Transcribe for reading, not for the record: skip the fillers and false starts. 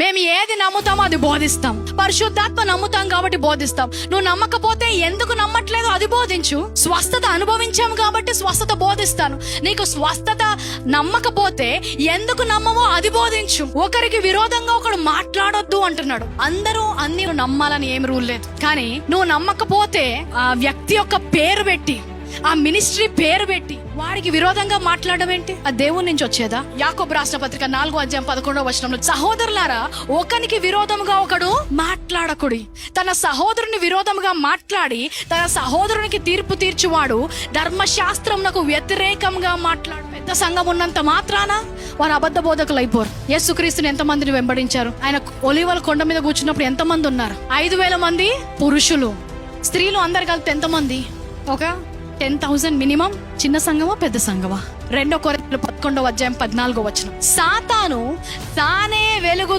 మేము ఏది నమ్ముతామో అది బోధిస్తాం. పరిశుద్ధాత్మ నమ్ముతాం కాబట్టి బోధిస్తాం. నువ్వు నమ్మకపోతే ఎందుకు నమ్మట్లేదు అది బోధించు. స్వస్థత అనుభవించాము కాబట్టి స్వస్థత బోధిస్తాను. నీకు స్వస్థత నమ్మకపోతే ఎందుకు నమ్మవో అది బోధించు. ఒకరికి విరోధంగా ఒకడు మాట్లాడొద్దు అంటున్నాడు. అందరూ అన్ని నమ్మాలని ఏం రూల్ లేదు. కానీ నువ్వు నమ్మకపోతే ఆ వ్యక్తి యొక్క పేరు పెట్టి, ఆ మినిస్ట్రీ పేరు పెట్టి వాడికి విరోధంగా మాట్లాడడం ఏంటి? ఆ దేవుని నుంచి వచ్చేదా? యాకోబు రాసిన పత్రిక 4:11 సహోదరులారా, ఒకనికి విరోధముగా ఒకడు మాట్లాడకుడి. తన సహోదరుని విరోధముగా మాట్లాడి తన సహోదరునికి తీర్పు తీర్చువాడు ధర్మశాస్త్రమునకు వ్యతిరేకంగా మాట్లాడు. పెద్ద సంఘం ఉన్నంత మాత్రాన వారు అబద్ధ బోధకులు అయిపోరు. యేసుక్రీస్తుని ఎంతమందిని వెంబడించారు? ఆయన ఒలీవల కొండ మీద కూర్చున్నప్పుడు ఎంతమంది ఉన్నారు? 5,000 మంది పురుషులు. స్త్రీలు అందరు కలిపి ఎంతమంది? ఒక 10,000 మినిమం. చిన్న సంఘమా పెద్ద సంఘమా? 2 కొరింథీయులు 11:14 సాతాను తానే వెలుగు